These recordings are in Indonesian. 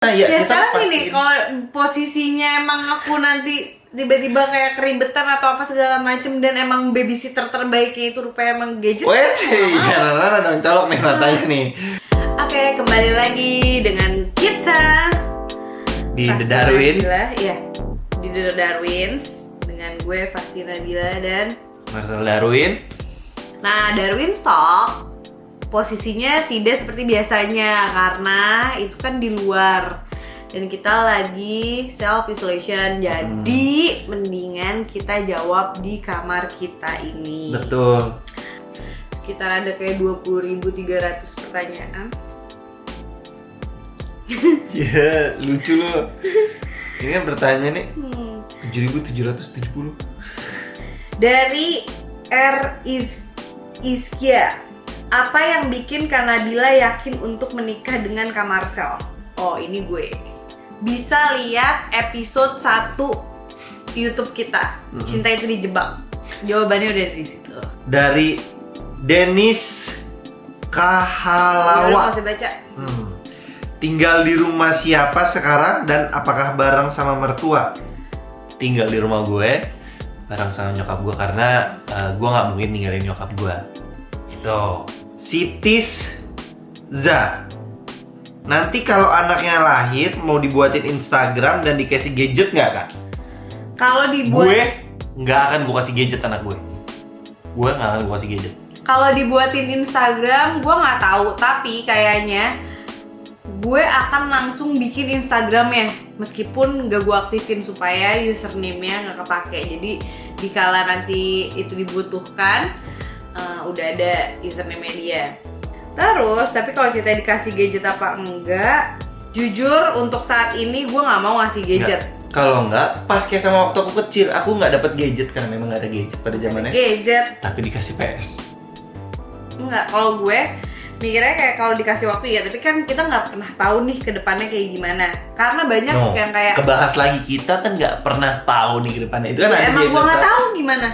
Nah, ya sekarang gini, kalau posisinya emang aku nanti tiba-tiba kayak keribetan atau apa segala macem dan emang babysitter terbaiknya itu rupanya emang gadget. Wait, ya Nana dong colok nih matanya nih. Oke, kembali lagi dengan kita Di The Darwins. Iya, di The Darwins dengan gue Fasti Nabila dan Marcel Darwin. Nah, Darwin Talk posisinya tidak seperti biasanya karena itu kan di luar dan kita lagi self isolation. Jadi mendingan kita jawab di kamar kita ini. Betul. Sekitar ada kayak 20.300 pertanyaan. Ya, lucu loh. Ini kan pertanyaan nih 7.770. Dari Iskia. Apa yang bikin Kak Nabila yakin untuk menikah dengan Kak Marcel? Oh, ini gue. Bisa lihat episode 1 YouTube kita. Cinta itu dijebak. Jawabannya udah di situ. Dari Denis Kahalawa. Masih baca. Tinggal di rumah siapa sekarang dan apakah bareng sama mertua? Tinggal di rumah gue bareng sama nyokap gue karena gue nggak mungkin ninggalin nyokap gue. Itu. Sitis Za. Nanti kalau anaknya lahir mau dibuatin Instagram dan dikasih gadget nggak Kak? Kalau dibuat, Gue nggak akan gue kasih gadget anak gue. Gue nggak akan gue kasih gadget. kalau dibuatin Instagram, gue nggak tahu. Tapi kayaknya gue akan langsung bikin Instagramnya, meskipun nggak gue aktifin supaya username-nya nggak kepake. Jadi dikala nanti itu dibutuhkan, udah ada username-nya dia. Terus, tapi kalau cerita dikasih gadget apa enggak, jujur untuk saat ini gue nggak mau ngasih gadget. Kalau enggak, pas kayak sama waktu aku kecil, aku nggak dapet gadget karena memang nggak ada gadget pada zamannya. Gadget. Tapi dikasih PS. Enggak, kalau gue mikirnya kayak kalau dikasih waktu ya, tapi kan kita nggak pernah tahu nih ke depannya kayak gimana. Karena banyak yang kayak kebahas lagi, kita kan nggak pernah tahu nih ke depannya. Itu kan ya, ada emang gue nggak tahu gimana.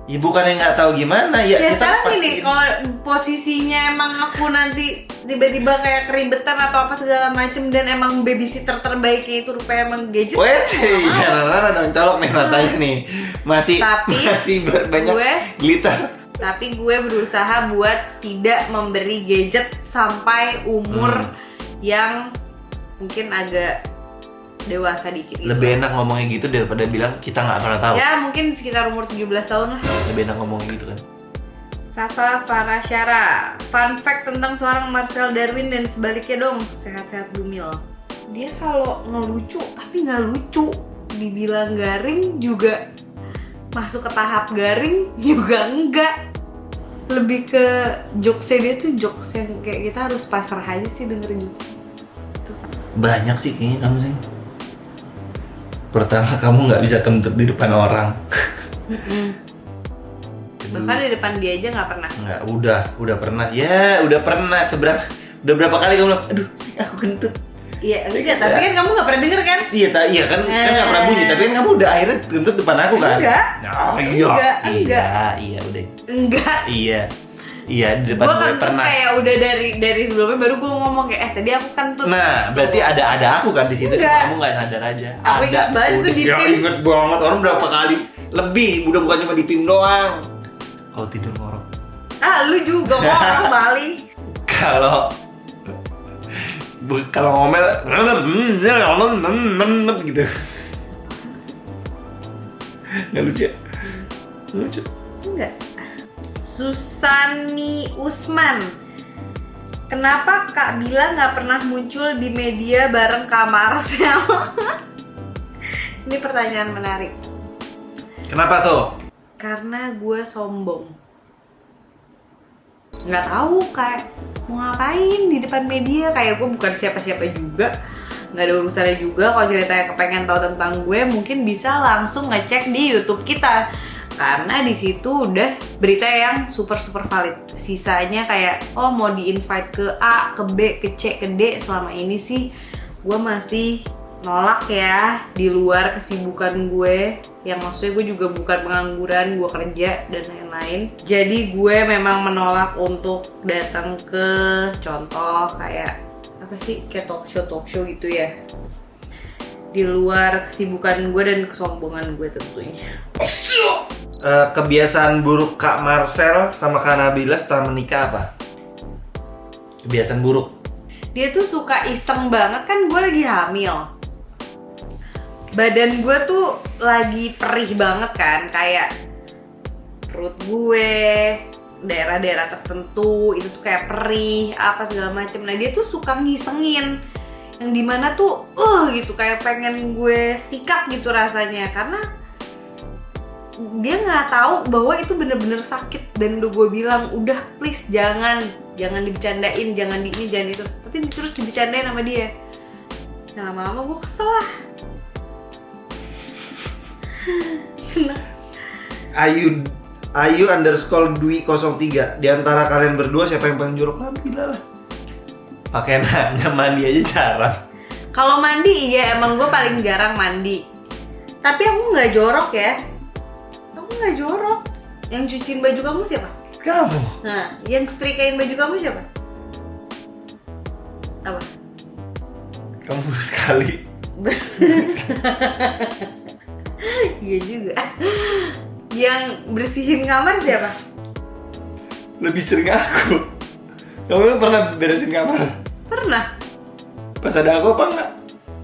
Ya bukan yang nggak tahu gimana ya. Ya Kita sekarang pasti gini, kalau posisinya emang aku nanti tiba-tiba kayak keribetan atau apa segala macem dan emang babysitter terbaiknya itu rupanya emang gadget. Wait, ya Nana dong colok nih matanya nih. Masih banyak glitter. Tapi gue berusaha buat tidak memberi gadget sampai umur yang mungkin agak dewasa dikit gitu. Lebih enak ngomongnya gitu daripada bilang kita nggak pernah tahu. Ya mungkin sekitar umur 17 tahun lah. Lebih enak ngomongnya gitu kan. Sasa Farasyara, fun fact tentang seorang Marcel Darwin dan sebaliknya dong. Sehat-sehat Bumil. Dia kalau ngelucu tapi nggak lucu. Dibilang garing juga masuk ke tahap garing juga enggak. Lebih ke jokesnya dia tuh jokes yang kayak kita harus pasrah aja sih dengerin jokes. Banyak sih kayaknya kamu sih. Pertama, kamu nggak bisa kentut di depan orang. Bahkan di depan dia aja nggak pernah. Nggak, udah pernah. Ya, udah pernah. Udah berapa kali kamu bilang, aduh, sih aku kentut. Iya, enggak, tapi kan kamu nggak pernah denger kan? Iya kan nggak pernah bunyi. Tapi kan kamu udah akhirnya kentut depan aku kan? Enggak. Iya, udah. Enggak. Iya, di depan Gue gue kentut pernah. kayak udah dari sebelumnya baru gue ngomong kayak tadi aku kentut. Nah, berarti ada aku kan di situ. Enggak. Kamu nggak sadar aja. Aku ingat banget tuh di Ya PIM. inget banget. Orang berapa kali lebih. Udah bukan cuma di PIM doang. Kalau tidur ngorok. Lu juga ngomong Bali. Kalau ngomel gitu. Nggak lucu ya? Lucu. Enggak. Susani Usman, kenapa Kak Bila nggak pernah muncul di media bareng Kak Marcel? Ini pertanyaan menarik. Kenapa tuh? Karena gue sombong. Nggak tahu kayak mau ngapain di depan media, kayak gue bukan siapa-siapa juga, nggak ada urusannya juga. Kalau ceritanya kepengen tahu tentang gue, mungkin bisa langsung ngecek di YouTube kita. Karena di situ udah berita yang super valid. Sisanya kayak mau di invite ke A, ke B, ke C, ke D. Selama ini sih gue masih nolak ya, di luar kesibukan gue yang maksudnya gue juga bukan pengangguran, gue kerja dan lain-lain. Jadi gue memang menolak untuk datang ke contoh kayak apa sih, kayak talk show gitu ya. Di luar kesibukan gue dan kesombongan gue tentunya. Kebiasaan buruk Kak Marcel sama Kak Nabila setelah menikah apa? Kebiasaan buruk. Dia tuh suka iseng banget, kan gue lagi hamil. Badan gue tuh lagi perih banget kan, kayak perut gue, daerah-daerah tertentu itu tuh kayak perih, apa segala macem. Nah dia tuh suka ngisengin, yang dimana tuh gitu kayak pengen gue sikat gitu rasanya, karena dia nggak tahu bahwa itu bener-bener sakit. Dan udah gue bilang, udah please jangan dibercandain, jangan di ini, jangan itu, tapi terus dibercandain sama dia. Nah lama-lama gue kesel lah. Ayu_Dwi03, di antara kalian berdua siapa yang paling jorok? Nabila lah. Pakai nanya, mandi aja jarang. Kalau mandi iya emang gue paling jarang mandi. Tapi aku nggak jorok ya. Aku nggak jorok. Yang cuciin baju kamu siapa? Kamu. Nah, yang setrikain baju kamu siapa? Apa? Kamu baru sekali. Iya juga. Yang bersihin kamar siapa? Lebih sering aku. Kamu pernah beresin kamar? Pernah. Pas ada aku apa enggak?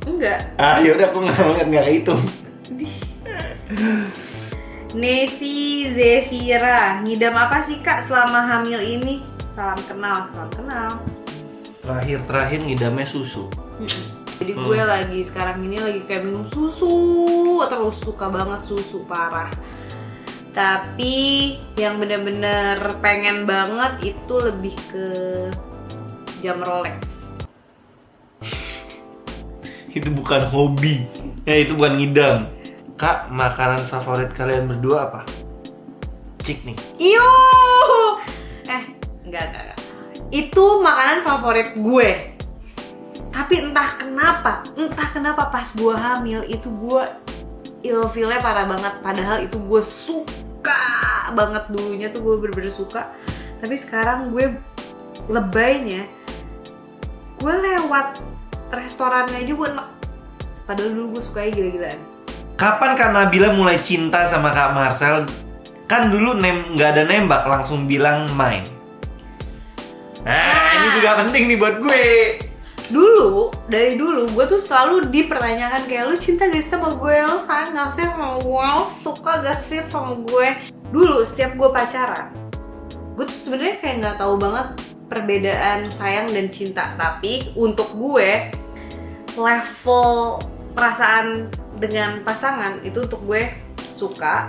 Enggak. Yaudah aku nggak kehitung. Nevi Zefira, ngidam apa sih kak selama hamil ini? Salam kenal, salam kenal. Terakhir ngidamnya susu. Jadi gue lagi sekarang ini lagi kayak minum susu, terus suka banget susu parah. Tapi yang bener-bener pengen banget itu lebih ke jam Rolex. Itu bukan hobi, itu bukan ngidam. Kak, makanan favorit kalian berdua apa? Cik nih. Yuh! Enggak. Itu makanan favorit gue. Tapi entah kenapa pas gue hamil itu gue ilfilnya parah banget. Padahal itu gue suka banget dulunya tuh, gue bener-bener suka. Tapi sekarang gue lebaynya, gue lewat restorannya aja gue enak. Padahal dulu gue sukanya gila-gilaan. Kapan Kak Nabila mulai cinta sama Kak Marcel? Kan dulu nggak ada nembak, langsung bilang main. Nah, ini juga penting nih buat gue. Dari dulu gue tuh selalu dipertanyakan kayak, lu cinta gak sih sama gue? Lu sayang gak sih sama gue? Lu suka gak sih sama gue? Dulu setiap gue pacaran, gue tuh sebenarnya kayak nggak tahu banget perbedaan sayang dan cinta. Tapi untuk gue, level perasaan dengan pasangan itu untuk gue suka,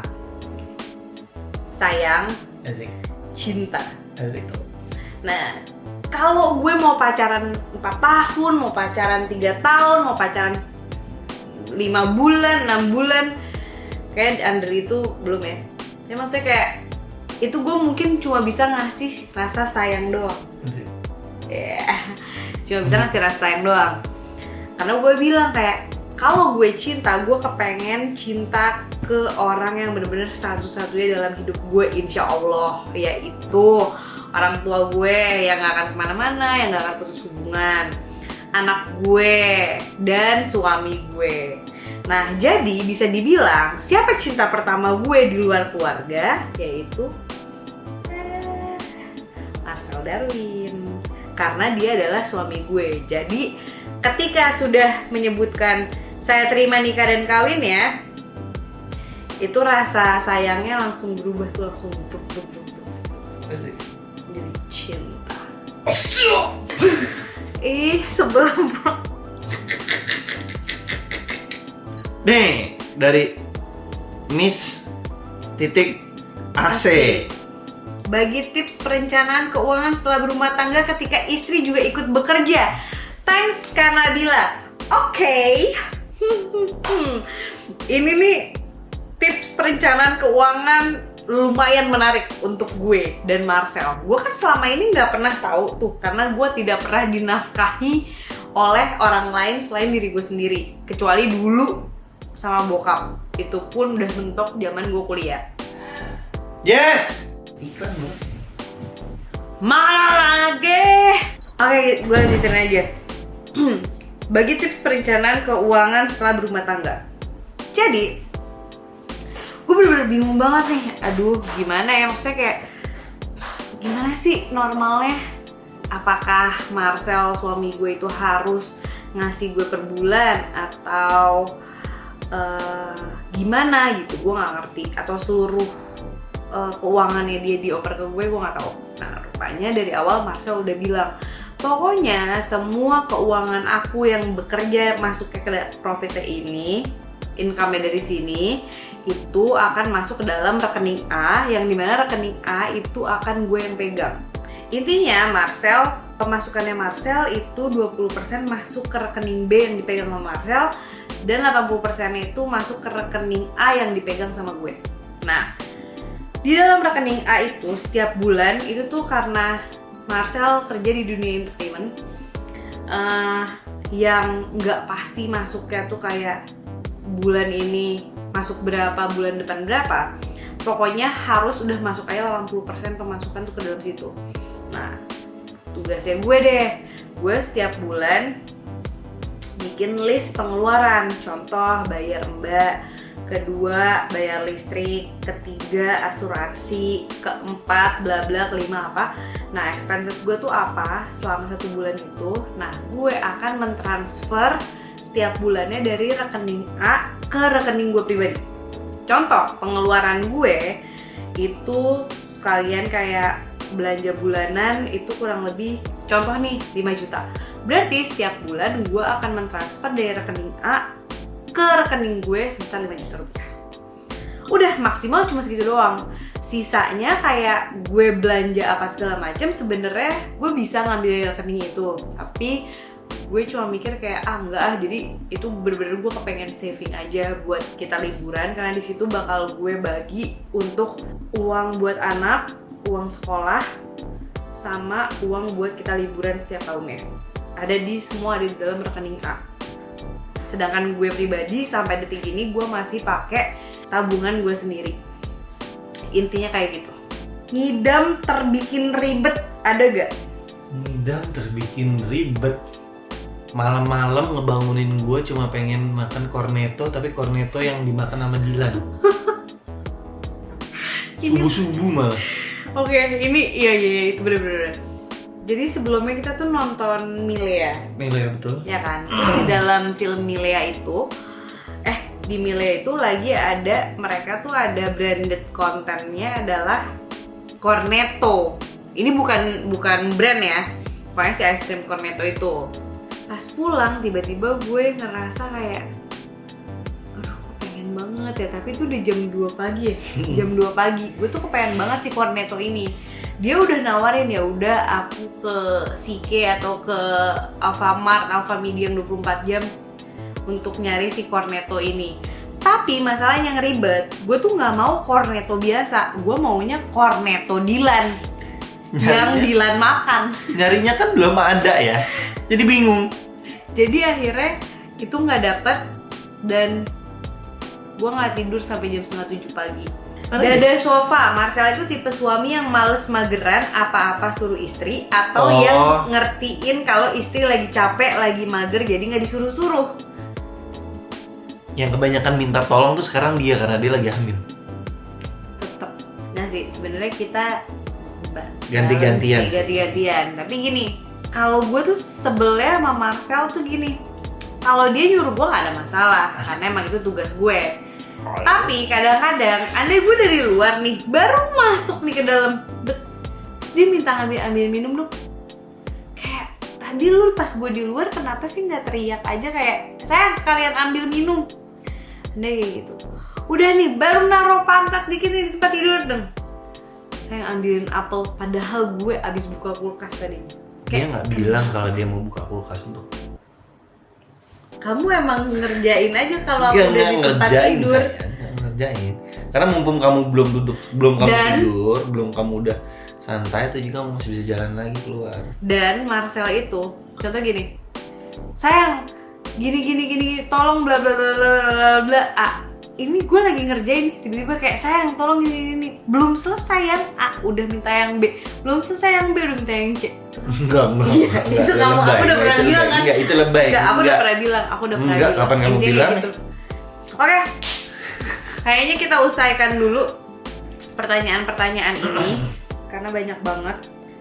sayang, Asik. cinta. Asik. Nah, kalau gue mau pacaran 4 tahun, mau pacaran 3 tahun, mau pacaran 5 bulan, 6 bulan, kayak under itu belum ya. Ya maksudnya kayak itu gue mungkin cuma bisa ngasih rasa sayang doang. Cuma bisa ngasih rasa sayang doang. Karena gue bilang kayak, kalau gue cinta, gue kepengen cinta ke orang yang bener-bener satu-satunya dalam hidup gue, insya Allah, yaitu orang tua gue yang gak akan kemana-mana, yang gak akan putus hubungan, anak gue, dan suami gue. Nah, jadi bisa dibilang siapa cinta pertama gue di luar keluarga, yaitu Marcel Darwin. Karena dia adalah suami gue. Jadi ketika sudah menyebutkan saya terima nikah dan kawin ya, itu rasa sayangnya langsung berubah tuh, langsung jadi cinta. Sebelum Nih, dari Miss titik AC. Bagi tips perencanaan keuangan setelah berumah tangga ketika istri juga ikut bekerja. Thanks Kak Nabila. Oke. Ini nih tips perencanaan keuangan lumayan menarik untuk gue dan Marcel. Gue kan selama ini nggak pernah tahu tuh, karena gue tidak pernah dinafkahi oleh orang lain selain diri gue sendiri. Kecuali dulu sama bokap. Itu pun udah mentok zaman gue kuliah. Yes. Iklan bro. Mana lagi? Oke, gue lanjutin aja. Bagi tips perencanaan keuangan setelah berumah tangga. Jadi, gue bener-bener bingung banget nih. Aduh, gimana ya, maksudnya kayak gimana sih normalnya? Apakah Marcel suami gue itu harus ngasih gue per bulan atau gimana gitu? Gue nggak ngerti. Atau seluruh keuangannya dia dioper ke gue nggak tahu. Nah, rupanya dari awal Marcel udah bilang, pokoknya semua keuangan aku yang bekerja masuk ke profitnya ini, income-nya dari sini, itu akan masuk ke dalam rekening A, yang dimana rekening A itu akan gue yang pegang. Intinya Marcel, pemasukannya Marcel itu 20% masuk ke rekening B yang dipegang sama Marcel, dan 80% itu masuk ke rekening A yang dipegang sama gue. Nah, di dalam rekening A itu setiap bulan itu tuh karena Marcel kerja di dunia entertainment, yang nggak pasti masuknya tuh kayak bulan ini masuk berapa, bulan depan berapa. Pokoknya harus udah masuk aja 80% pemasukan tuh ke dalam situ. Nah, tugasnya gue deh, gue setiap bulan bikin list pengeluaran. Contoh, bayar mbak, kedua bayar listrik, ketiga asuransi, keempat bla bla, kelima apa. Nah, expenses gue tuh apa selama 1 bulan itu. Nah, gue akan mentransfer setiap bulannya dari rekening A ke rekening gue pribadi. Contoh, pengeluaran gue itu sekalian kayak belanja bulanan itu kurang lebih, contoh nih 5 juta. Berarti setiap bulan gue akan mentransfer dari rekening A ke rekening gue sebesar 5 juta rupiah. Udah maksimal cuma segitu doang. Sisanya kayak gue belanja apa segala macam, sebenarnya gue bisa ngambil dari rekening itu. Tapi gue cuma mikir kayak enggak, jadi itu bener-bener gue kepengen saving aja buat kita liburan, karena di situ bakal gue bagi untuk uang buat anak, uang sekolah, sama uang buat kita liburan setiap tahunnya. Ada semua di dalam rekening A. Sedangkan gue pribadi sampai detik ini gue masih pakai tabungan gue sendiri. Intinya kayak gitu. Ngidam terbikin ribet, ada gak? Ngidam terbikin ribet. Malam-malam ngebangunin gue cuma pengen makan cornetto, tapi cornetto yang dimakan sama Dilan. Subuh-subuh malah. Oke, ini iya itu bener-bener. Jadi sebelumnya kita tuh nonton Milea. Milea, betul. Ya kan? Di dalam film Milea itu, di Milea itu lagi ada, mereka tuh ada branded kontennya adalah cornetto. Ini bukan brand ya, pokoknya si ice cream cornetto itu. Pas pulang tiba-tiba gue ngerasa kayak, aduh kepengen banget ya, tapi itu udah jam 2 pagi ya. Jam 2 pagi, gue tuh kepengen banget si cornetto ini. Dia udah nawarin, ya udah aku ke CK atau ke Alfamart, Alfamidi yang 24 jam untuk nyari si cornetto ini. Tapi masalahnya yang ribet, gue tuh nggak mau cornetto biasa, gue maunya cornetto Dilan. Yang Dilan makan. Nyarinya kan belum ada ya, jadi bingung. Jadi akhirnya itu nggak dapet, dan gue nggak tidur sampai jam 6:30 pagi. Dada sofa. Marcel itu tipe suami yang males mageran, apa-apa suruh istri, atau yang ngertiin kalau istri lagi capek, lagi mager, jadi nggak disuruh-suruh. Yang kebanyakan minta tolong tuh sekarang dia, karena dia lagi hamil. Tetep. Nah sih, sebenarnya kita ganti-gantian. Tapi gini, kalau gue tuh sebelnya sama Marcel tuh gini, kalau dia nyuruh gue nggak ada masalah, karena emang itu tugas gue. Tapi kadang-kadang, andai gue dari luar nih, baru masuk nih ke dalam, terus dia minta ambil minum dong. Kayak tadi lu pas gue di luar kenapa sih nggak teriak aja kayak, sayang sekalian ambil minum. Andai kayak gitu. Udah nih, baru naruh pantat dikit di tempat tidur dong. Sayang ambilin apel, padahal gue abis buka kulkas tadi. Dia nggak bilang kalau dia mau buka kulkas untuk. Kamu emang ngerjain aja kalau aku udah di tempat tidur. Ngerjain. Karena mumpung kamu belum tidur, belum kamu udah santai, tuh jika kamu masih bisa jalan lagi keluar. Dan Marcel itu, contoh gini, sayang, gini, tolong bla bla bla bla bla. Ini gue lagi ngerjain, tiba-tiba kayak sayang, tolong gini, belum selesai yang A, udah minta yang B, belum selesai yang B, udah minta yang C. Enggak. Itu kamu, aku udah pernah bilang kan? Enggak, itu lebay. Enggak, aku udah pernah bilang. Enggak, kapan kamu Intinya bilang? gitu. Oke. Kayaknya kita usaikan dulu pertanyaan-pertanyaan ini karena banyak banget,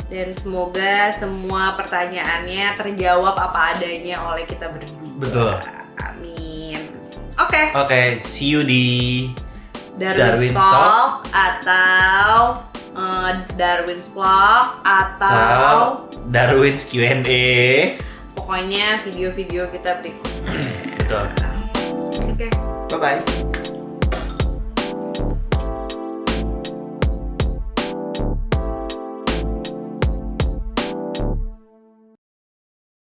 dan semoga semua pertanyaannya terjawab apa adanya oleh kita berdua. Betul. Amin. Oke. Oke, see you di Darwin's Talk atau Darwin's Vlog atau Darwin's Q&A. pokoknya video-video kita berikutnya. Betul. Oke. Bye bye.